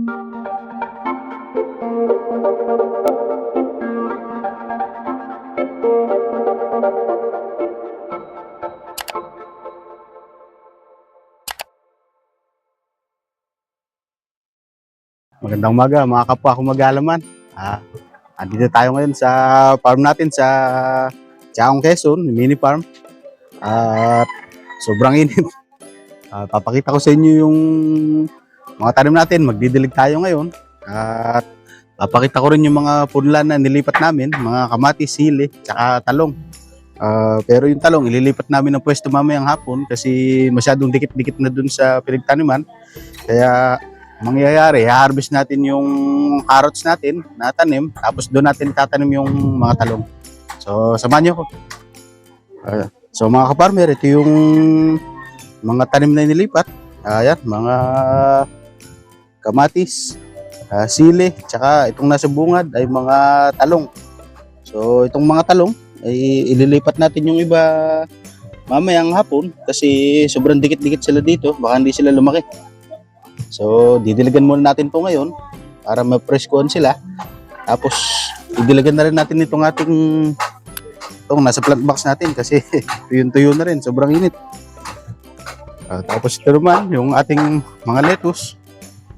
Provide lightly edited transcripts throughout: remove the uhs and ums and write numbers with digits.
Magandang umaga mga kapwa kong mag-aalaman. Andito tayo ngayon sa farm natin sa Chaong, Quezon, mini farm. At sobrang init. Papakita ko sa inyo yung mga tanim natin. Magdidilig tayo ngayon. At papakita ko rin yung mga punla na nilipat namin, mga kamatis, sili, tsaka talong. Pero yung talong, ililipat namin ng pwesto mamayang hapon kasi masyadong dikit-dikit na dun sa pinagtaniman. Kaya mangyayari, i-harvest natin yung carrots natin na tanim, tapos doon natin itatanim yung mga talong. So, samahan niyo ko. So, mga kaparmer, ito yung mga tanim na nilipat. Ayan, mga kamatis, sili, tsaka itong nasa bungad ay mga talong. So, itong mga talong, ay ililipat natin yung iba mamayang hapon kasi sobrang dikit-dikit sila dito, baka hindi sila lumaki. So, didiligan muna natin po ngayon para ma-press-kuhan sila. Tapos, didiligan na rin natin itong nasa plant box natin kasi tuyong-tuyo na rin, sobrang init. Tapos ito naman, yung ating mga lettuce.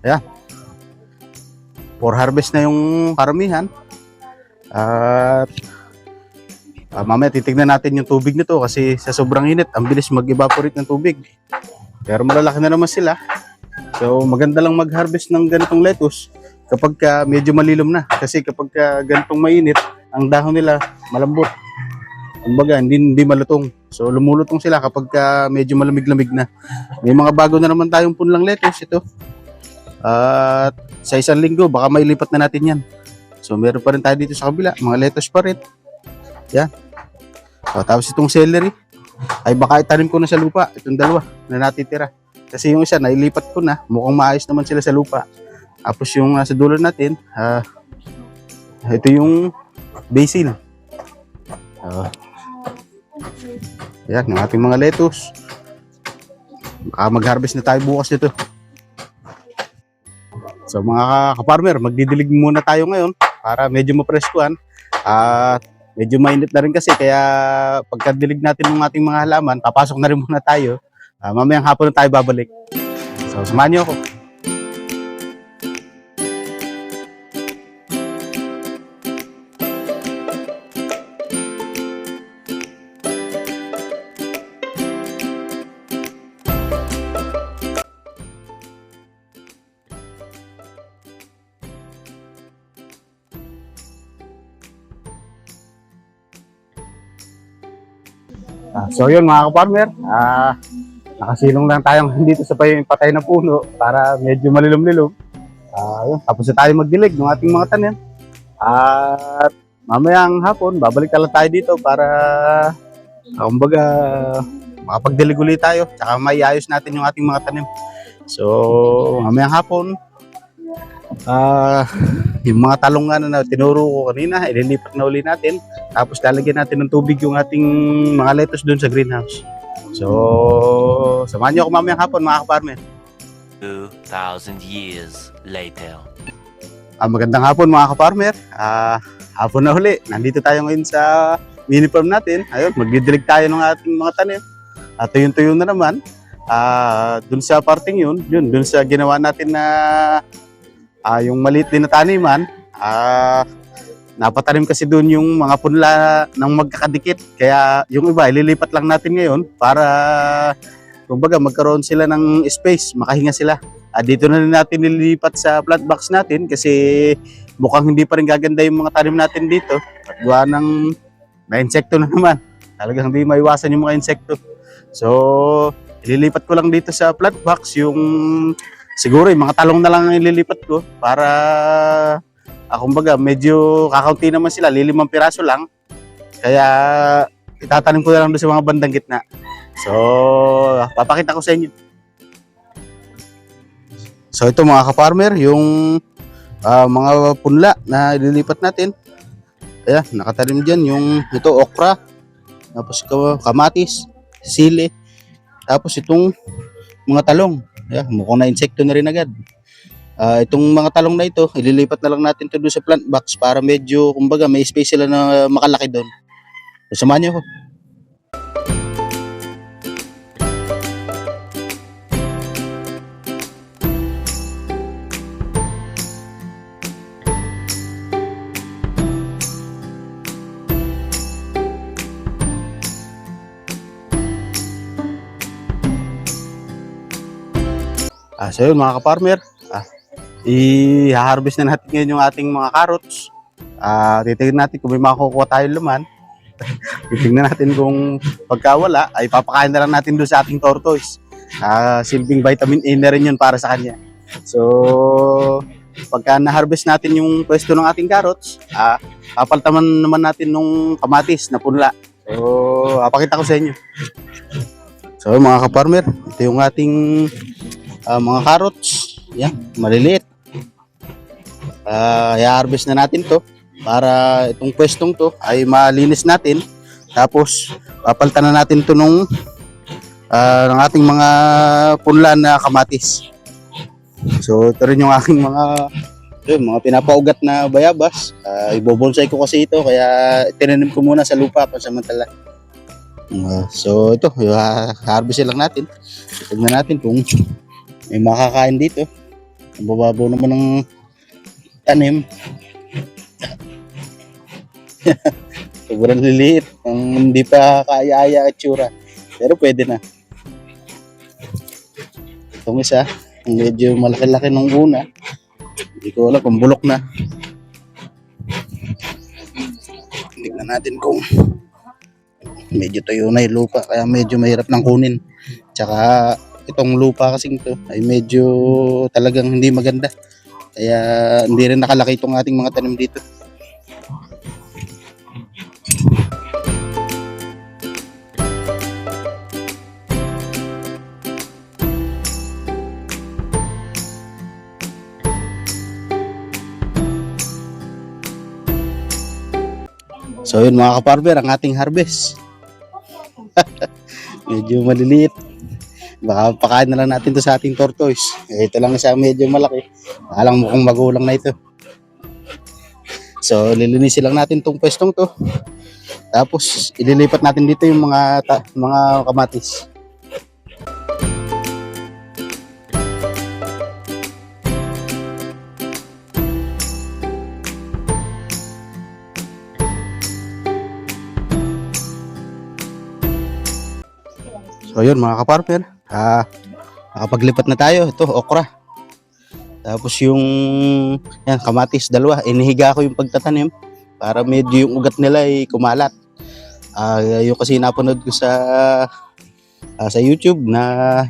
Ayan. For harvest na yung karamihan. At mamaya titignan natin yung tubig nito kasi sa sobrang init, ang bilis mag-evaporate ng tubig. Pero malalaki na naman sila. So maganda lang mag-harvest ng ganitong lettuce kapag medyo malilom na. Kasi kapag ganitong mainit, ang dahon nila malambot. Kumbaga, hindi malutong. So lumulutong sila kapag medyo malamig-lamig na. May mga bago na naman tayong punlang lettuce ito. At sa isang linggo, baka may lipat na natin yan. So meron pa rin tayo dito sa kabila, mga lettuce pa rin. Yan. So, tapos itong celery, ay baka itanim ko na sa lupa. Itong dalawa na natitira. Kasi yung isa, nailipat ko na. Mukhang maayos naman sila sa lupa. Tapos yung sa dulo natin, ito yung basil. Ayan, yung ating mga lettuce. Baka mag-harvest na tayo bukas nito. So mga kaparmer, magdidilig muna tayo ngayon para medyo mapreskuhan. At medyo mainit na rin kasi kaya pagkadilig natin ng ating mga halaman, papasok na rin muna tayo. Mamayang hapon na tayo babalik. So, samahan niyo ako. So yun mga kaparmer, nakasilong lang tayo dito sa patay na puno para medyo malilom-lilom. Tapos na tayo magdilig ng ating mga tanim. At mamayang hapon, babalik lang tayo dito para kumbaga makapagdilig ulit tayo. Tsaka maiayos natin yung ating mga tanim. So mamayang hapon, yung mga talong na tinuro ko kanina, ililipat na uli natin. Tapos lalagyan natin ng tubig yung ating mga lettuce doon sa greenhouse. So, samahan niyo ako mamayang hapon mga kaparmer. 2,000 years later. Magandang hapon mga kaparmer. Hapon na huli. Nandito tayo ngayon sa mini farm natin. Ayun, magdidilig tayo ng ating mga tanim. At tuyong-tuyo na naman. Dun sa parting yun, dun sa ginawa natin na yung maliit din na taniman. Napatanim kasi doon yung mga punla ng magkakadikit. Kaya yung iba, ililipat lang natin ngayon para kumbaga magkaroon sila ng space, makahinga sila. Dito na rin natin nililipat sa plant box natin kasi mukhang hindi pa rin gaganda yung mga tanim natin dito. At gawa ng may insekto na naman. Talagang hindi maiwasan yung mga insekto. So, ililipat ko lang dito sa plant box yung siguro yung mga talong na lang ang ililipat ko para kumbaga medyo kakaunti naman sila, 5 piraso lang. Kaya itatanim ko na lang doon sa mga bandang gitna. So, papakita ko sa inyo. So ito mga kaparmer, yung mga punla na ililipat natin. Ayan, nakatanim dyan yung ito okra, tapos kamatis, sili, tapos itong mga talong. Ayan, mukhang na insekto na rin agad. Itong mga talong na ito, ililipat na lang natin to doon sa plant box para medyo, kumbaga, may space sila na makalaki doon. So, samahan niyo ako. So yun mga ka-farmer, i-harvest na natin ngayon yung ating mga carrots. Titignan natin kung may makukuha tayong laman. Titignan natin kung pagkawala, ay papakain na lang natin doon sa ating tortoise. Silbing vitamin A na rin yun para sa kanya. So, pagka na-harvest natin yung pwesto ng ating carrots, papaltaman naman natin nung kamatis na punla. So, papakita ko sa inyo. So, mga ka-farmer, ito yung ating mga carrots. Yan, maliliit. I-harvest na natin to para itong pwestong to ay malinis natin. Tapos papalitan na natin to ng ating mga punla na kamatis. So ito rin yung aking mga pinapaugat na bayabas. Ibobonsai ko kasi ito kaya tinanim ko muna sa lupa pansamantala. So ito, harvest lang natin. Tignan natin kung may makakain dito. Ang bababaw naman ng tanim. Sobrang liliit. Hindi pa kaya-aya at tsura. Pero pwede na. Itong isa, medyo malaki-laki nung una. Hindi ko alam kung bulok na. Tignan natin kung medyo tuyo na yung lupa. Kaya medyo mahirap nang kunin. Tsaka itong lupa kasing to ay medyo talagang hindi maganda. Kaya hindi rin nakalaki itong ating mga tanim dito. So yun mga ka-farmer, ang ating harvest. Medyo maliliit. Baka pakain na lang natin to sa ating tortoise. Ito lang isa medyo malaki. Alang mukhang magulang na ito. So lilinisin lang natin tong pwestong to. Tapos ililipat natin dito yung mga kamatis. So yun mga ka-farmer, nakapaglipat na tayo. Ito, okra. Tapos yung kamatis, dalawa. Inihiga ko yung pagtatanim para medyo yung ugat nila ay kumalat. Yung kasi napanood ko sa YouTube na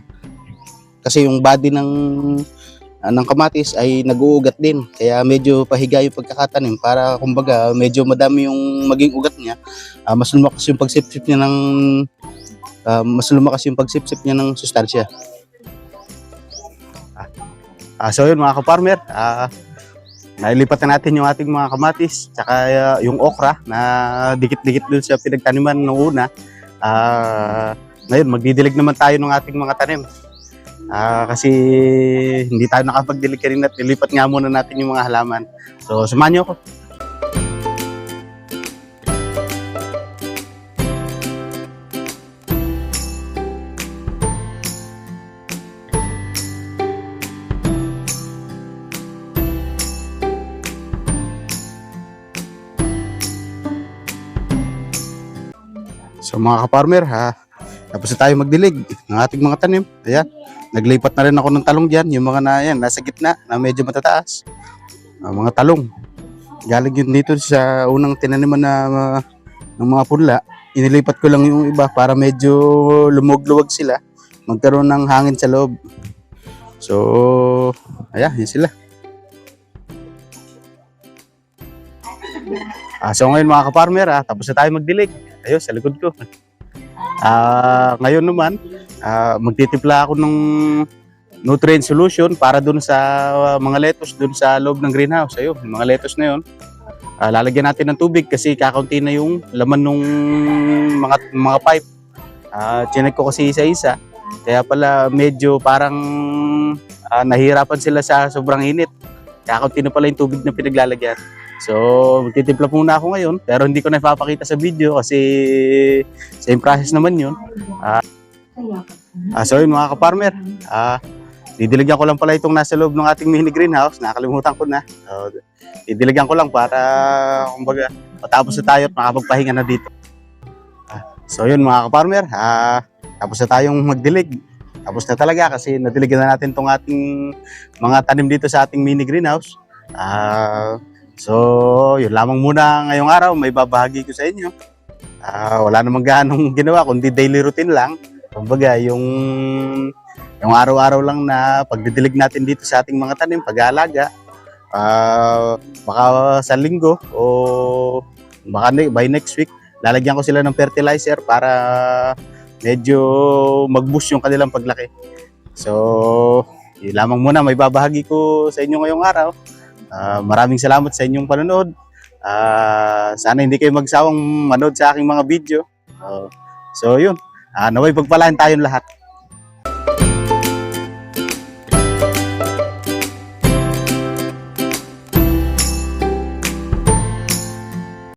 kasi yung body ng kamatis ay nag-uugat din. Kaya medyo pahiga yung pagkakatanim para kumbaga medyo madami yung maging ugat niya. Mas lumakas yung pagsipsip niya ng sustansya. So yun mga ka-farmer, nailipat na natin yung ating mga kamatis tsaka yung okra na dikit-dikit dun sa pinagtaniman noong una. Ngayon magdidilig naman tayo ng ating mga tanim. Kasi hindi tayo nakapagdilig kanina at nilipat nga muna natin yung mga halaman. So samahan niyo ako. So mga ka-farmer, tapos na tayo magdilig ng ating mga tanim. Ayan, naglipat na rin ako ng talong dyan. Yung mga nasa gitna na medyo matataas. Mga talong. Galing yun dito sa unang tinaniman ng mga punla. Inilipat ko lang yung iba para medyo lumog-luwag sila. Magkaroon ng hangin sa loob. So, ayan, yun sila. So ngayon mga ka-farmer, tapos na tayo magdilig. Ayun, sa likod ko. Ngayon naman, magtitimpla ako ng nutrient solution para dun sa mga lettuce dun sa loob ng greenhouse. Ayun, yung mga lettuce na yun. Lalagyan natin ng tubig kasi kakaunti na yung laman ng mga pipe. Chinek ko kasi isa-isa. Kaya pala medyo parang nahihirapan sila sa sobrang init. Kaya konti na pala yung tubig na pinaglalagyan. So, magtitimpla muna ako ngayon, pero hindi ko na ipapakita sa video kasi same process naman yun. So yun mga ka-farmer, didiligan ko lang pala itong nasa loob ng ating mini greenhouse. Nakalimutan ko na. So, didiligan ko lang para kumbaga matapos na tayo at makapagpahinga na dito. So yun mga ka-farmer, tapos na tayong magdilig. Tapos na talaga kasi nadiligan na natin itong ating mga tanim dito sa ating mini greenhouse. So yun lamang muna ngayong araw, may babahagi ko sa inyo. Wala namang ganong ginawa kundi daily routine lang. Kumbaga yung araw-araw lang na pagdidilig natin dito sa ating mga tanim, pag-aalaga. Baka sa linggo o baka by next week, lalagyan ko sila ng fertilizer para medyo mag-boost yung kanilang paglaki. So, yun lamang muna may babahagi ko sa inyo ngayong araw. Maraming salamat sa inyong panonood. Sana hindi kayo magsawang manood sa aking mga video. So yun, naway pagpalain tayong lahat.